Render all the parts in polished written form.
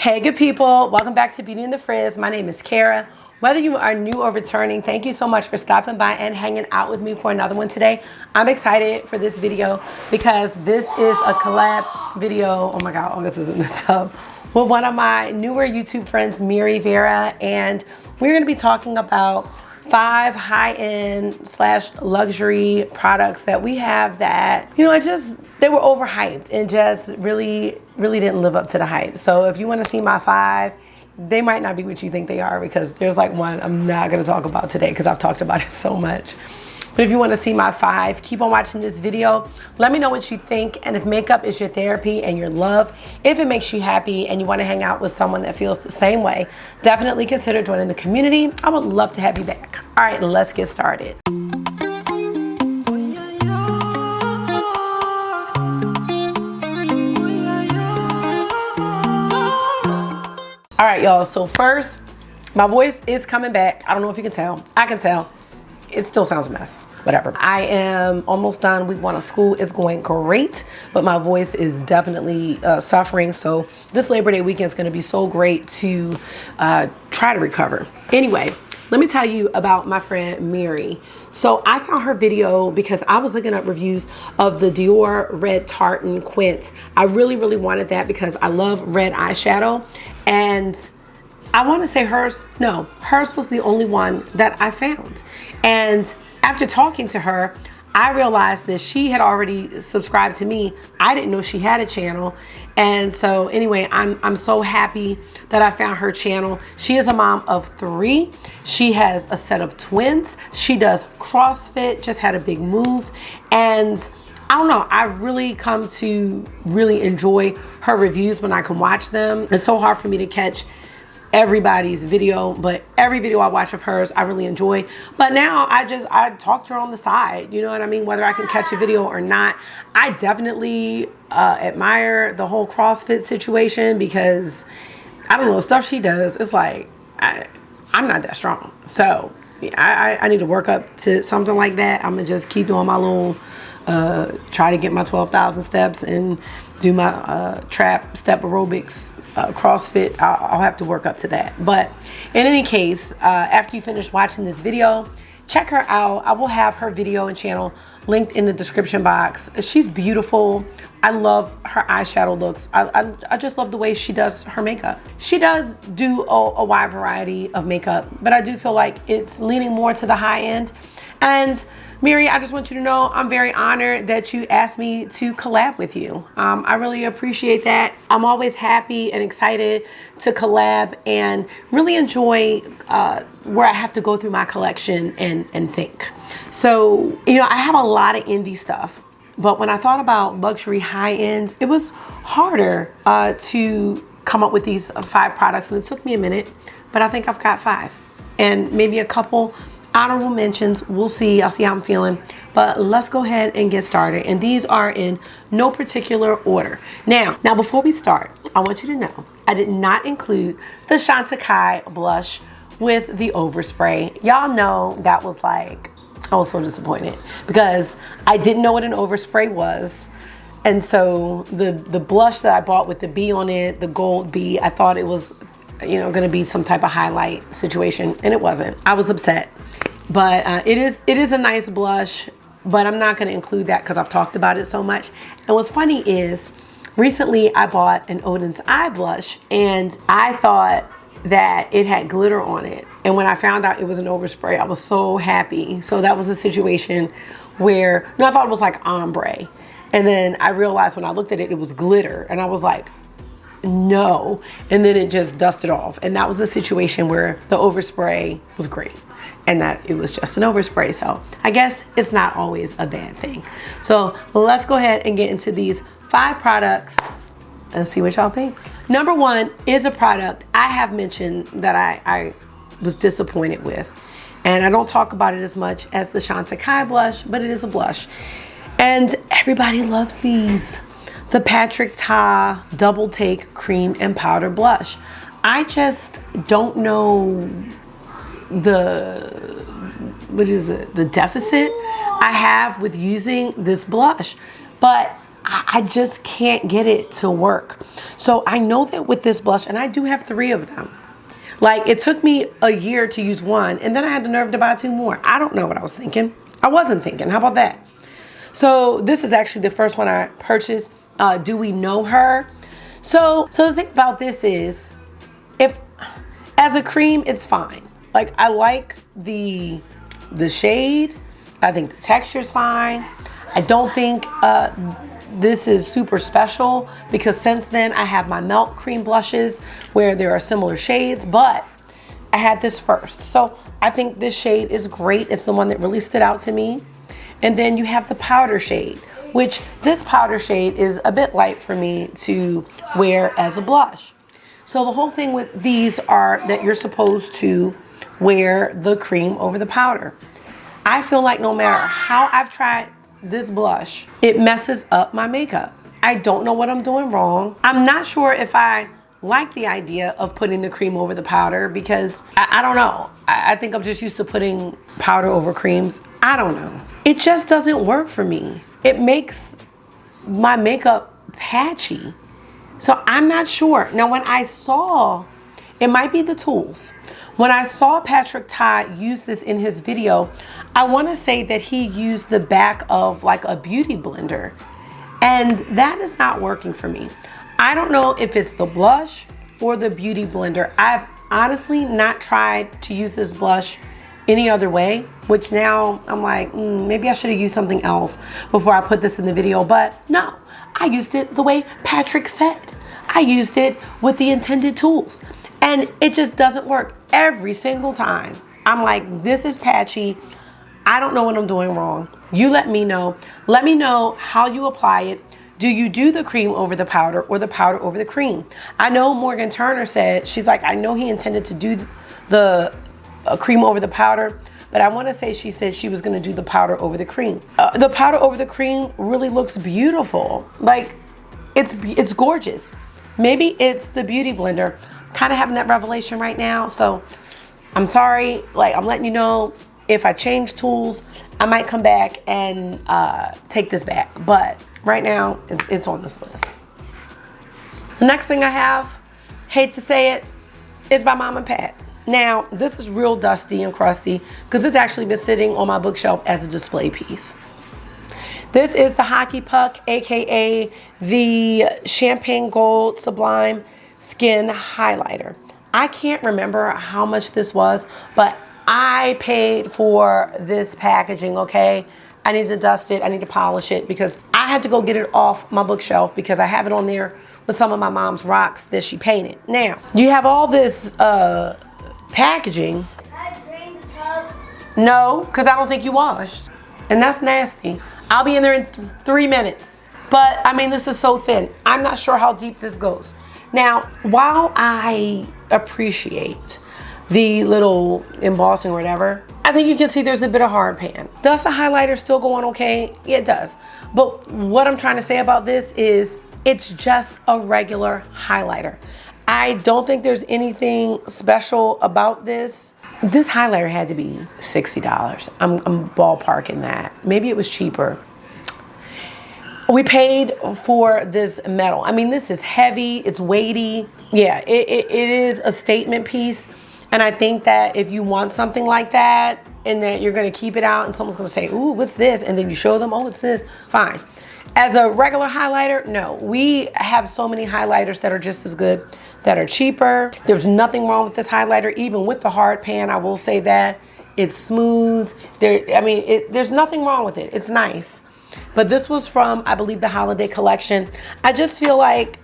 Hey good people, welcome back to Beauty in the Frizz. My name is Cara. Whether you are new or returning, thank you so much for stopping by and hanging out with me for another one today. I'm excited for this video because this is a collab video. Oh my God, oh, this is in the tub. With one of my newer YouTube friends, Miri Vera, and we're gonna be talking about 5 high-end / luxury products that we have that, you know, they were overhyped and just really didn't live up to the hype. So if you want to see my 5, they might not be what you think they are, because there's like one I'm not going to talk about today because I've talked about it so much. But if you want to see my 5, keep on watching this video. Let me know what you think, and if makeup is your therapy and your love, if it makes you happy and you want to hang out with someone that feels the same way, definitely consider joining the community. I would love to have you back. All right, let's get started. All right, y'all, so first, my voice is coming back. I don't know if you can tell. I can tell. It still sounds a mess, whatever. I am almost done week 1 of school. It's going great, but my voice is definitely suffering. So this Labor Day weekend is gonna be so great to try to recover. Anyway, let me tell you about my friend Miri. So I found her video because I was looking up reviews of the Dior Red Tartan Quint. I really wanted that because I love red eyeshadow, and I want to say hers was the only one that I found. And after talking to her, I realized that she had already subscribed to me. I didn't know she had a channel. And so anyway, I'm so happy that I found her channel. She is a mom of 3. She has a set of twins. She does CrossFit, just had a big move. And I don't know, I've really come to really enjoy her reviews when I can watch them. It's so hard for me to catch everybody's video, but every video I watch of hers I really enjoy. But now I talk to her on the side, you know what I mean, whether I can catch a video or not. I definitely admire the whole CrossFit situation, because I don't know, stuff she does, it's like I'm not that strong, so I need to work up to something like that. I'm gonna just keep doing my little try to get my 12,000 steps and do my trap step aerobics. CrossFit, I'll have to work up to that. But in any case, after you finish watching this video, check her out. I will have her video and channel linked in the description box. She's beautiful. I love her eyeshadow looks. I just love the way she does her makeup. She does do a wide variety of makeup, but I do feel like it's leaning more to the high end. And Miri, I just want you to know I'm very honored that you asked me to collab with you. I really appreciate that. I'm always happy and excited to collab and really enjoy where I have to go through my collection and think. So, you know, I have a lot of indie stuff, but when I thought about luxury high end, it was harder to come up with these 5 products, and it took me a minute, but I think I've got 5 and maybe a couple honorable mentions. We'll see. I'll see how I'm feeling. But let's go ahead and get started. And these are in no particular order. Now before we start, I want you to know I did not include the Chantecaille blush with the overspray. Y'all know that was like, I was so disappointed because I didn't know what an overspray was. And so the blush that I bought with the bee on it, the gold bee, I thought it was, you know, gonna be some type of highlight situation, and it wasn't. I was upset. But it is a nice blush, but I'm not going to include that because I've talked about it so much. And what's funny is recently I bought an Odin's Eye blush, and I thought that it had glitter on it. And when I found out it was an overspray, I was so happy. So that was a situation where, no, I thought it was like ombre. And then I realized when I looked at it, it was glitter. And I was like, no. And then it just dusted off. And that was the situation where the overspray was great, and that it was just an overspray. So I guess it's not always a bad thing. So let's go ahead and get into these 5 products and see what y'all think. Number 1 is a product I have mentioned that I was disappointed with. And I don't talk about it as much as the Chantecaille blush, but it is a blush. And everybody loves these. The Patrick Ta Double Take Cream and Powder Blush. I just don't know the deficit I have with using this blush. But I just can't get it to work. So I know that with this blush, and I do have 3 of them. Like, it took me a year to use one, and then I had the nerve to buy 2 more. I don't know what I was thinking. I wasn't thinking. How about that? So this is actually the first one I purchased. Do we know her? So the thing about this is, if as a cream, it's fine. Like, I like the shade. I think the texture's fine. I don't think this is super special, because since then I have my Melt Cream blushes where there are similar shades, but I had this first. So I think this shade is great. It's the one that really stood out to me. And then you have the powder shade, which this powder shade is a bit light for me to wear as a blush. So the whole thing with these are that you're supposed to wear the cream over the powder. I feel like no matter how I've tried this blush, it messes up my makeup. I don't know what I'm doing wrong. I'm not sure if I like the idea of putting the cream over the powder, because I don't know. I think I'm just used to putting powder over creams. I don't know. It just doesn't work for me. It makes my makeup patchy. So I'm not sure. Now, when I saw, it might be the tools. When I saw Patrick Ta use this in his video, I want to say that he used the back of like a beauty blender, and that is not working for me. I don't know if it's the blush or the beauty blender. I've honestly not tried to use this blush any other way, which now I'm like, maybe I should have used something else before I put this in the video. But no, I used it the way Patrick said. I used it with the intended tools, and it just doesn't work every single time. I'm like, this is patchy. I don't know what I'm doing wrong. You let me know. Let me know how you apply it. Do you do the cream over the powder or the powder over the cream? I know Morgan Turner said, she's like, I know he intended to do the cream over the powder, but I want to say she said she was going to do the powder over the cream. The powder over the cream really looks beautiful. Like, it's gorgeous. Maybe it's the beauty blender. Kind of having that revelation right now, so I'm sorry. Like, I'm letting you know, if I change tools, I might come back and take this back, but right now it's on this list. The next thing I have, hate to say it, is by Mom and Pat. Now, this is real dusty and crusty because it's actually been sitting on my bookshelf as a display piece. This is the Hockey Puck, aka the Champagne Gold Sublime Skin Highlighter. I can't remember how much this was, but I paid for this packaging, okay? I need to dust it, I need to polish it, because I had to go get it off my bookshelf because I have it on there with some of my mom's rocks that she painted. Now, you have all this packaging. Can I drain the tub? No, because I don't think you washed. And that's nasty. I'll be in there in 3 minutes. But, I mean, this is so thin. I'm not sure how deep this goes. Now, while I appreciate the little embossing or whatever, I think you can see there's a bit of hard pan. Does the highlighter still go on okay? Yeah, it does. But what I'm trying to say about this is it's just a regular highlighter. I don't think there's anything special about this. This highlighter had to be $60. I'm ballparking that. Maybe it was cheaper. We paid for this metal. I mean, this is heavy, it's weighty. Yeah, it is a statement piece. And I think that if you want something like that and that you're gonna keep it out and someone's gonna say, ooh, what's this? And then you show them, oh, it's this, fine. As a regular highlighter, no. We have so many highlighters that are just as good, that are cheaper. There's nothing wrong with this highlighter, even with the hard pan, I will say that. It's smooth. There's nothing wrong with it. It's nice. But this was from, I believe, the holiday collection. I just feel like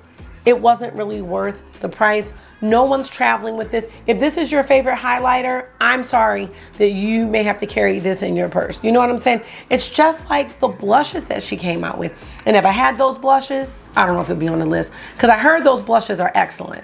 it wasn't really worth the price. No one's traveling with this. If this is your favorite highlighter, I'm sorry that you may have to carry this in your purse. You know what I'm saying? It's just like the blushes that she came out with. And if I had those blushes, I don't know if it'd be on the list, because I heard those blushes are excellent.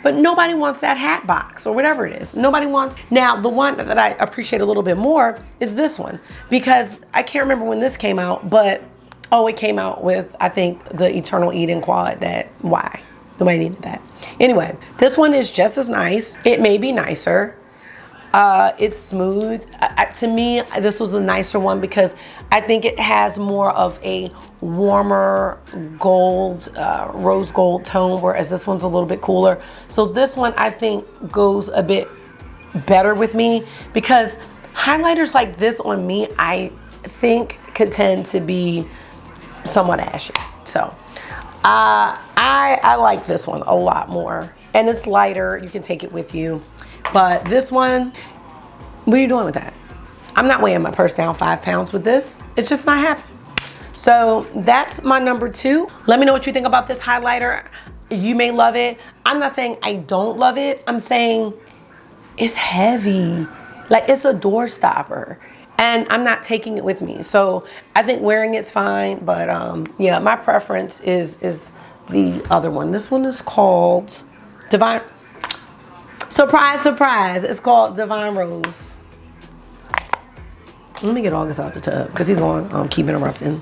But nobody wants that hat box or whatever it is. Nobody wants. Now, the one that I appreciate a little bit more is this one, because I can't remember when this came out, but oh, it came out with, I think, the Eternal Eden quad. Why? Nobody needed that. Anyway, this one is just as nice. It may be nicer. It's smooth. To me, this was a nicer one because I think it has more of a warmer gold, rose gold tone, whereas this one's a little bit cooler. So this one I think goes a bit better with me because highlighters like this on me, I think could tend to be somewhat ashy. So I like this one a lot more. And it's lighter, you can take it with you. But this one, what are you doing with that? I'm not weighing my purse down 5 pounds with this. It's just not happening. So that's my number 2. Let me know what you think about this highlighter. You may love it. I'm not saying I don't love it. I'm saying it's heavy. Like it's a door stopper. And I'm not taking it with me. So I think wearing it's fine. But yeah, my preference is the other one. This one is called Divine. Surprise, surprise. It's called Divine Rose. Let me get August out the tub because he's going to keep interrupting.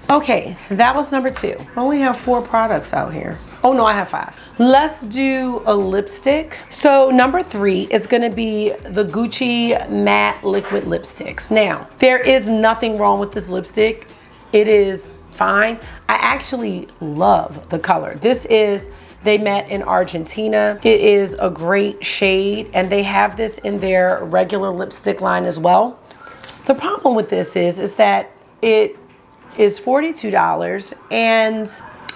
Okay, that was number 2. I only have 4 products out here. Oh no, I have 5. Let's do a lipstick. So number 3 is gonna be the Gucci Matte Liquid Lipsticks. Now, there is nothing wrong with this lipstick. It is fine. I actually love the color. This is They Met in Argentina. It is a great shade and they have this in their regular lipstick line as well. The problem with this is that it is $42 and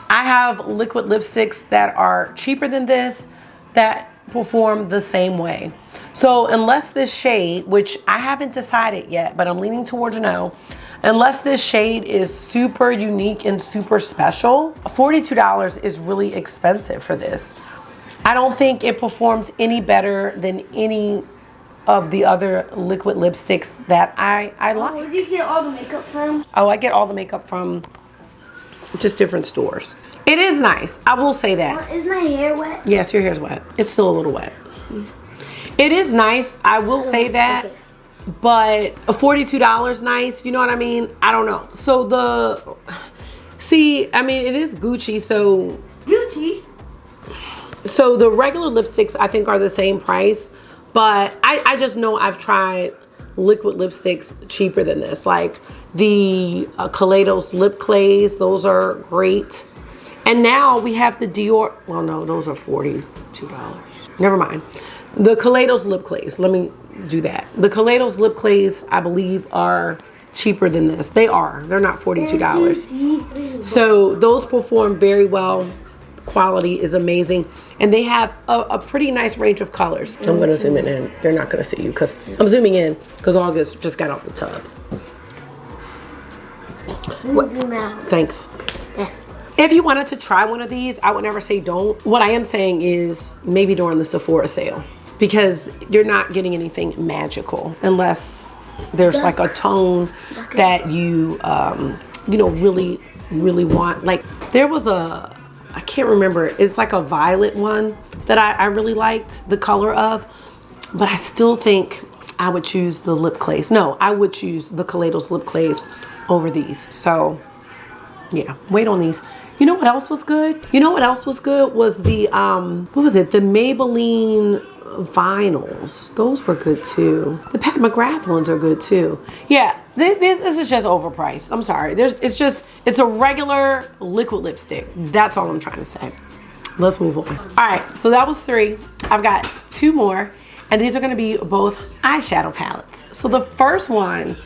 I have liquid lipsticks that are cheaper than this that perform the same way. So unless this shade, which I haven't decided yet, but I'm leaning towards no, unless this shade is super unique and super special, $42 is really expensive for this. I don't think it performs any better than any of the other liquid lipsticks that I like. Where do you get all the makeup from? Oh, I get all the makeup from just different stores. It is nice. I will say that. Is my hair wet? Yes, your hair's wet. It's still a little wet. It is nice. I will say that. Okay. But $42 nice. You know what I mean? I don't know. So I mean, it is Gucci. So the regular lipsticks I think are the same price. But I just know I've tried liquid lipsticks cheaper than this. Like the Kaleidos lip clays, those are great. And now we have the Dior, well no, those are $42. Never mind. The Kaleidos lip clays, let me do that. The Kaleidos lip clays, I believe, are cheaper than this. They're not $42. So those perform very well. Quality is amazing. And they have a pretty nice range of colors. I'm gonna zoom it in. They're not gonna see you because I'm zooming in because August just got off the tub. Zoom out. Thanks. Yeah. If you wanted to try one of these, I would never say don't. What I am saying is maybe during the Sephora sale because you're not getting anything magical unless there's like a tone that you, you know, really, really want. Like there was I can't remember. It's like a violet one that I really liked the color of, but I still think I would choose the lip clays. No, I would choose the Kaleidos lip clays over these. So yeah, wait on these. You know what else was good? You know what else was good was the, what was it? The Maybelline vinyls. Those were good too. The Pat McGrath ones are good too. Yeah, this is just overpriced. I'm sorry. It's a regular liquid lipstick. That's all I'm trying to say. Let's move on. All right, so that was 3. I've got 2 more, and these are gonna be both eyeshadow palettes. So the first one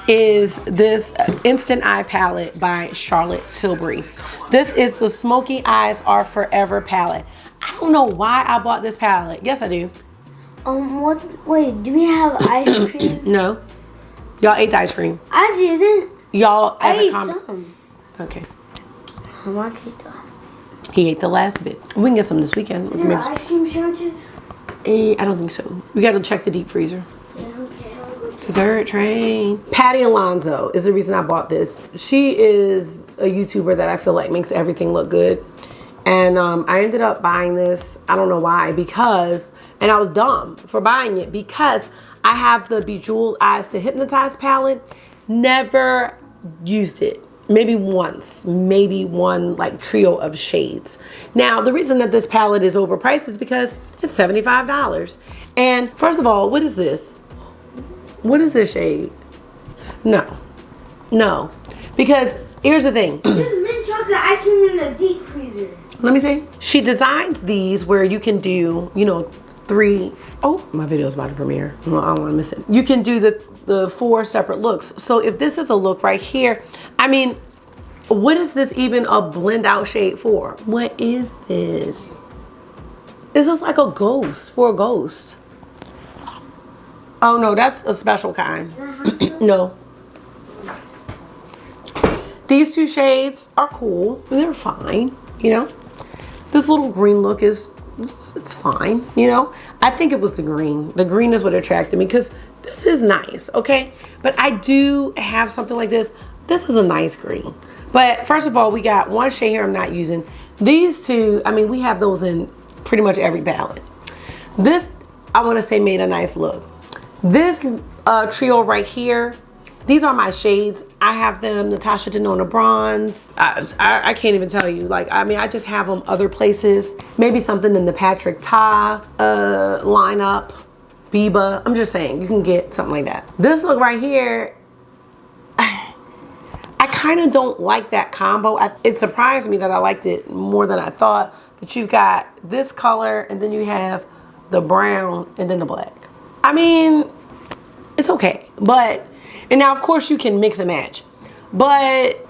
is this Instant Eye Palette by Charlotte Tilbury. This is the Smoky Eyes Are Forever palette. I don't know why I bought this palette. Yes, I do. Wait, do we have ice cream? No. Y'all ate the ice cream. I didn't. Y'all, I ate some. Okay. Mark ate the last bit. He ate the last bit. We can get some this weekend. Is there ice cream sandwiches? I don't think so. We got to check the deep freezer. Yeah, okay. I'll go Dessert train. Patty Alonso is the reason I bought this. She is a YouTuber that I feel like makes everything look good. And I ended up buying this. I don't know why, because, and I was dumb for buying it because I have the Bejeweled Eyes to Hypnotize palette. Never used it. maybe once, maybe one like trio of shades. Now, the reason that this palette is overpriced is because it's $75. And first of all, what is this? What is this shade? No, no, because here's the thing. There's mint chocolate ice cream in the deep freezer. Let me see. She designs these where you can do, you know, 3, oh, my video's about to premiere. Well, I don't want to miss it. You can do the 4 separate looks. So if this is a look right here, I mean, what is this even a blend out shade for? What is this? This is like a ghost, for a ghost. Oh no, that's a special kind. No. These 2 shades are cool. They're fine, you know. This little green look is, it's fine, you know. I think it was the green. The green is what attracted me because this is nice, okay? But I do have something like this. This is a nice green. But first of all, we got one shade here I'm not using. These 2, I mean, we have those in pretty much every palette. This, I want to say, made a nice look. This trio right here, these are my shades. I have them Natasha Denona bronze. I can't even tell you. Like, I mean, I just have them other places. Maybe something in the Patrick Ta lineup, Biba. I'm just saying, you can get something like that. This look right here, I kind of don't like that combo. It surprised me that I liked it more than I thought. But you've got this color, and then you have the brown, and then the black. I mean, it's okay, but. And now, of course, you can mix and match. But,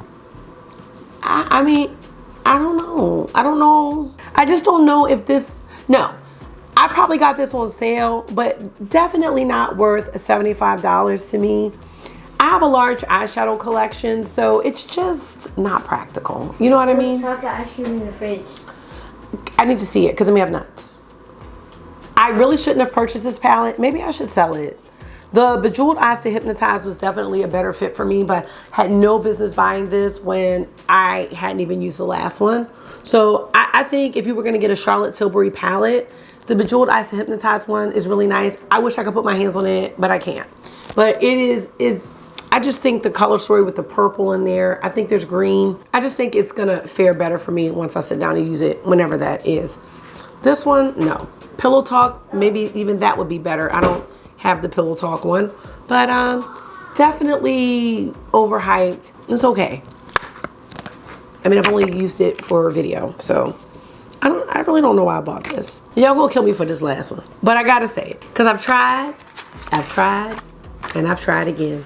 I mean, I don't know. I don't know. I just don't know if this, no. I probably got this on sale, but definitely not worth $75 to me. I have a large eyeshadow collection, so it's just not practical. You know what I mean? Chocolate ice cream in the fridge. I need to see it because it may have nuts. I really shouldn't have purchased this palette. Maybe I should sell it. The Bejeweled Eyes to Hypnotize was definitely a better fit for me, but had no business buying this when I hadn't even used the last one. So I think if you were gonna get a Charlotte Tilbury palette, the Bejeweled Eyes to Hypnotize one is really nice. I wish I could put my hands on it, but I can't. But I just think the color story with the purple in there, I think there's green. I just think it's gonna fare better for me once I sit down and use it, whenever that is. This one, no. Pillow Talk, maybe even that would be better. I don't have the Pillow Talk one, but definitely overhyped. It's okay. I mean, I've only used it for a video, so I really don't know why I bought this. Y'all gonna kill me for this last one, but I gotta say it because I've tried, and I've tried again,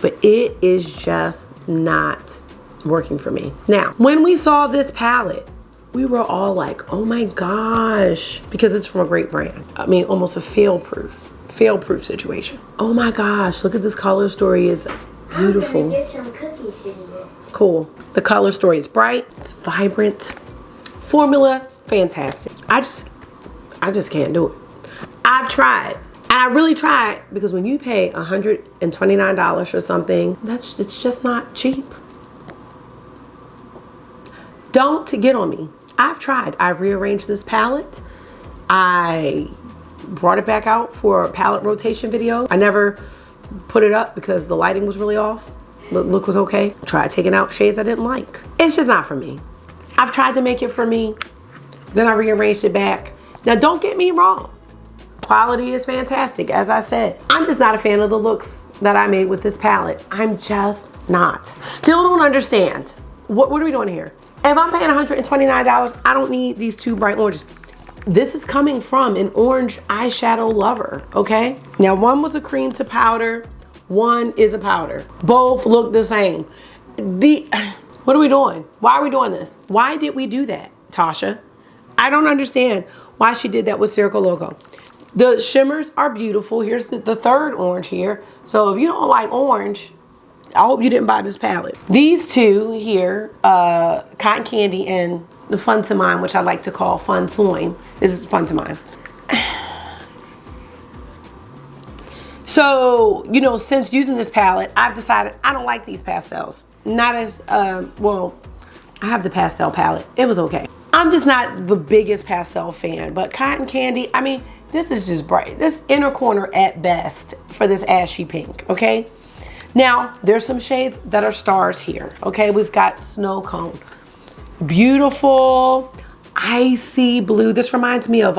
but it is just not working for me. Now, when we saw this palette, we were all like, oh my gosh, because it's from a great brand. I mean, almost a fail-proof situation. Oh my gosh, look at this color story, is beautiful. I'm gonna get some cookies today. Cool. The color story is bright, it's vibrant. Formula, fantastic. I just can't do it. I've tried, and I really tried, because when you pay $129 for something, it's just not cheap. Don't get on me. I've tried. I've rearranged this palette. I brought it back out for a palette rotation video. I never put it up because the lighting was really off. The look was okay. Tried taking out shades I didn't like. It's just not for me. I've tried to make it for me. Then I rearranged it back. Now, don't get me wrong. Quality is fantastic, as I said. I'm just not a fan of the looks that I made with this palette. I'm just not. Still don't understand. What are we doing here? If I'm paying $129, I don't need these 2 bright oranges. This is coming from an orange eyeshadow lover, okay? Now, one was a cream to powder, one is a powder. Both look the same. What are we doing? Why are we doing this? Why did we do that, Tasha? I don't understand why she did that with Circle Loco. The shimmers are beautiful. Here's the third orange here. So if you don't like orange, I hope you didn't buy this palette. These 2 here, Cotton Candy and the Fun to Mine, which I like to call Fun Toin. This is Fun to Mine. So, you know, since using this palette, I've decided I don't like these pastels. Not as, well, I have the pastel palette. It was okay. I'm just not the biggest pastel fan, but Cotton Candy, I mean, this is just bright. This inner corner at best for this ashy pink, okay? Now, there's some shades that are stars here. Okay, we've got Snow Cone. Beautiful, icy blue. This reminds me of,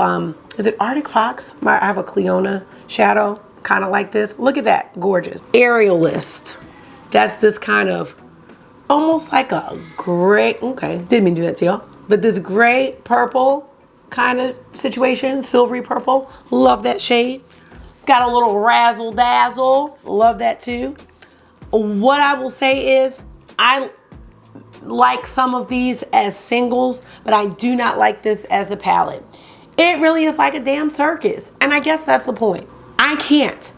is it Arctic Fox? I have a Cleona shadow, kind of like this. Look at that, gorgeous. Aerialist. That's this kind of, almost like a gray, okay, didn't mean to do that to y'all. But this gray purple kind of situation, silvery purple. Love that shade. Got a little razzle dazzle. Love that too. What I will say is I like some of these as singles, but I do not like this as a palette. It really is like a damn circus. And I guess that's the point. I can't.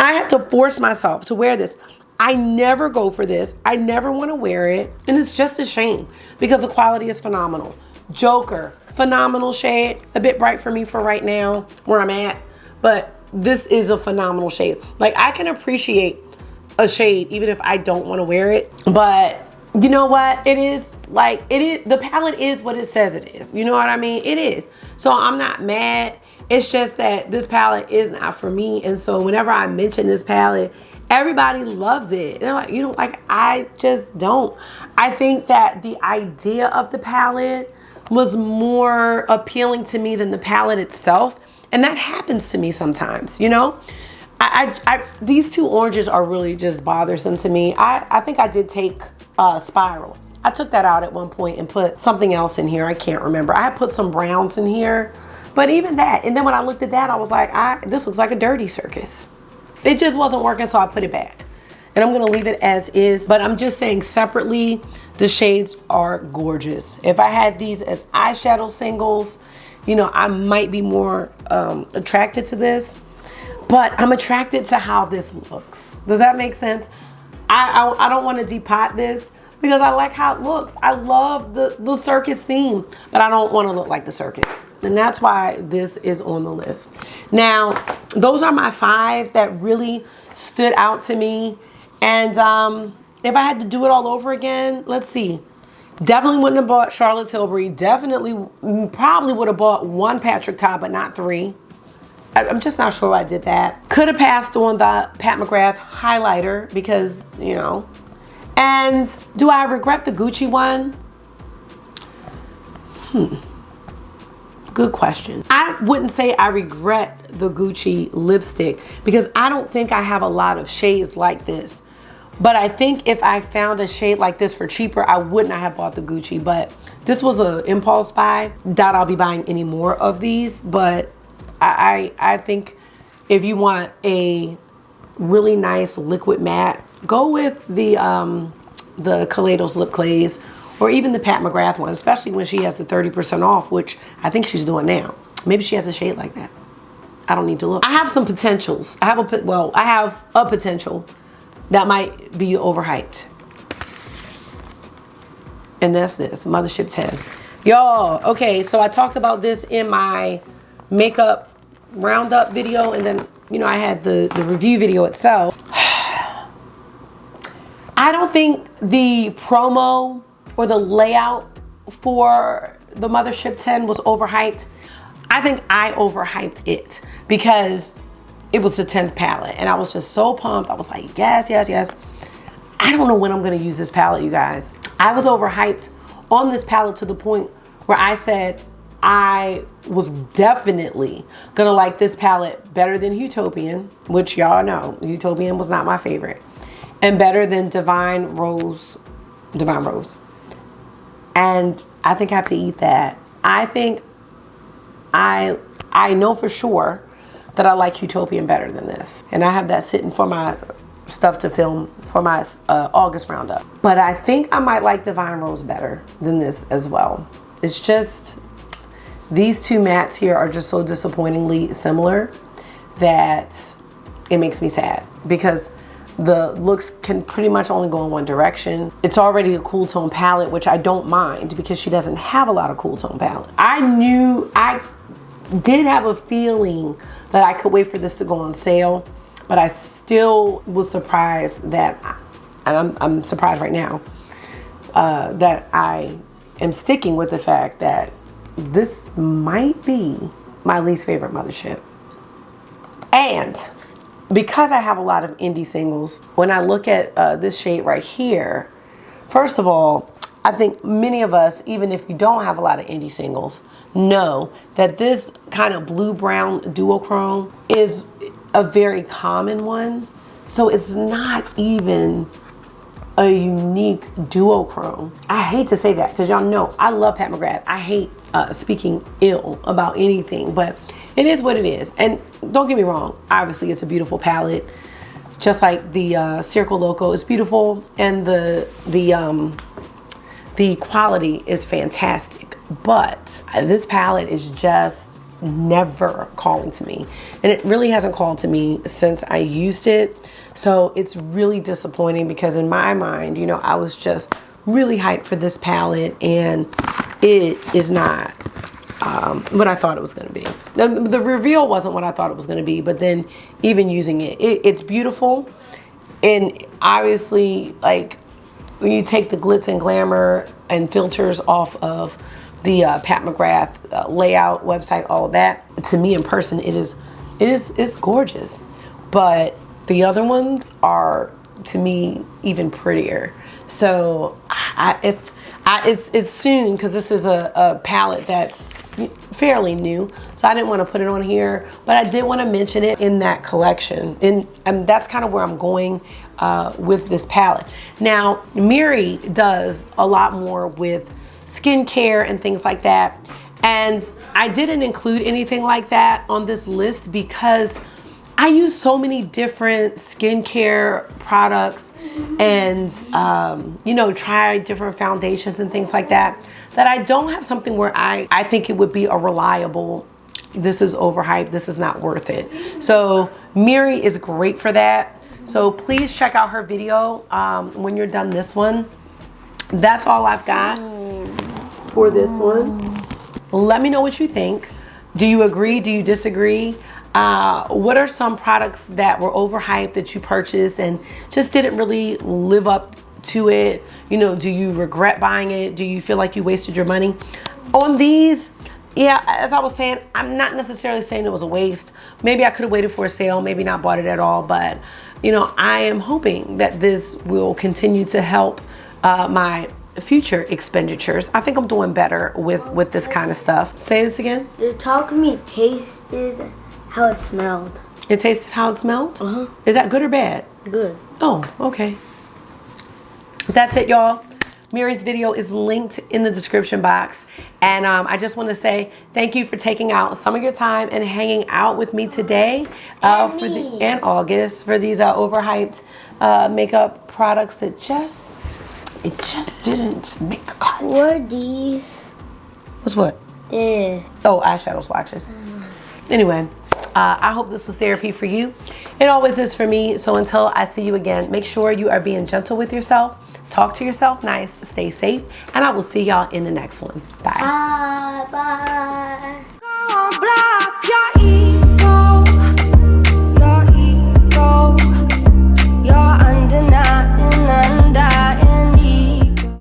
I have to force myself to wear this. I never go for this. I never want to wear it. And it's just a shame because the quality is phenomenal. Joker, phenomenal shade. A bit bright for me for right now where I'm at. But this is a phenomenal shade. Like, I can appreciate a shade even if I don't want to wear it. But you know what? It is like, it is, the palette is what it says it is. You know what I mean? It is. So I'm not mad. It's just that this palette is not for me. And so whenever I mention this palette, everybody loves it. They're like, you don't like, I just don't. I think that the idea of the palette was more appealing to me than the palette itself. And that happens to me sometimes, you know? These two oranges are really just bothersome to me. I think I did take Spiral. I took that out at one point and put something else in here. I can't remember. I had put some browns in here, but even that. And then when I looked at that, I was like, this looks like a dirty circus. It just wasn't working, so I put it back. And I'm gonna leave it as is, but I'm just saying separately, the shades are gorgeous. If I had these as eyeshadow singles, you know, I might be more attracted to this, but I'm attracted to how this looks. Does that make sense? I don't want to depot this because I like how it looks. I love the circus theme, but I don't want to look like the circus. And that's why this is on the list. Now, those are my 5 that really stood out to me. And if I had to do it all over again, let's see. Definitely wouldn't have bought Charlotte Tilbury. Definitely, probably would have bought 1 Patrick Ta, but not 3. I'm just not sure why I did that. Could have passed on the Pat McGrath highlighter because, you know. And do I regret the Gucci one? Good question. I wouldn't say I regret the Gucci lipstick because I don't think I have a lot of shades like this. But I think if I found a shade like this for cheaper, I would not have bought the Gucci. But this was an impulse buy. Doubt I'll be buying any more of these. But I think if you want a really nice liquid matte, go with the Kaleidos Lip Clays or even the Pat McGrath one, especially when she has the 30% off, which I think she's doing now. Maybe she has a shade like that. I don't need to look. I have some potentials. I have a potential that might be overhyped. And that's this, Mothership 10. Y'all, okay, so I talked about this in my makeup roundup video, and then, you know, I had the review video itself. I don't think the promo or the layout for the Mothership 10 was overhyped. I think I overhyped it because it was the 10th palette and I was just so pumped. I was like, yes, yes, yes. I don't know when I'm gonna use this palette, you guys. I was overhyped on this palette to the point where I said I was definitely gonna like this palette better than Utopian, which y'all know, Utopian was not my favorite, and better than Divine Rose. And I think I have to eat that. I think I know for sure that I like Utopian better than this. And I have that sitting for my stuff to film for my August roundup. But I think I might like Divine Rose better than this as well. It's just, these two mattes here are just so disappointingly similar that it makes me sad because the looks can pretty much only go in one direction. It's already a cool tone palette, which I don't mind because she doesn't have a lot of cool tone palette. I did have a feeling that I could wait for this to go on sale, but I still was surprised that, and I'm surprised right now, that I am sticking with the fact that this might be my least favorite Mothership. And because I have a lot of indie singles, when I look at this shade right here, first of all, I think many of us, even if you don't have a lot of indie singles, know that this kind of blue-brown duochrome is a very common one. So it's not even a unique duochrome. I hate to say that because y'all know I love Pat McGrath. I hate speaking ill about anything, but it is what it is. And don't get me wrong, obviously it's a beautiful palette. Just like the Circle Loco is beautiful, and the quality is fantastic. But this palette is just never calling to me. And it really hasn't called to me since I used it. So it's really disappointing because in my mind, you know, I was just really hyped for this palette and it is not what I thought it was going to be. The reveal wasn't what I thought it was going to be, but then even using it, it's beautiful. And obviously, like, when you take the glitz and glamour and filters off of the Pat McGrath layout website, all of that, to me in person, it's gorgeous. But the other ones are, to me, even prettier. So it's soon, because this is a palette that's fairly new, so I didn't want to put it on here, but I did want to mention it in that collection, and that's kind of where I'm going with this palette. Now, Miri does a lot more with skincare and things like that, and I didn't include anything like that on this list because I use so many different skincare products and you know, try different foundations and things like that, that I don't have something where I think it would be a reliable, this is overhyped, this is not worth it. So Miri is great for that. So please check out her video when you're done this one. That's all I've got for this one. Let me know what you think. Do you agree? Do you disagree? What are some products that were overhyped that you purchased and just didn't really live up to it? You know, do you regret buying it? Do you feel like you wasted your money? On these, yeah, as I was saying, I'm not necessarily saying it was a waste. Maybe I could have waited for a sale, maybe not bought it at all, but you know, I am hoping that this will continue to help my future expenditures. I think I'm doing better with this kind of stuff. Say this again. The Talcum tasted how it smelled. It tasted how it smelled? Uh-huh. Is that good or bad? Good. Oh, okay. That's it, y'all. Miri's video is linked in the description box. And I just want to say thank you for taking out some of your time and hanging out with me today and August for these overhyped makeup products that just didn't make the cut. What are these? What's what? Oh, eyeshadow swatches. Anyway, I hope this was therapy for you. It always is for me. So until I see you again, make sure you are being gentle with yourself. Talk to yourself nice, stay safe, and I will see y'all in the next one. Bye. Bye.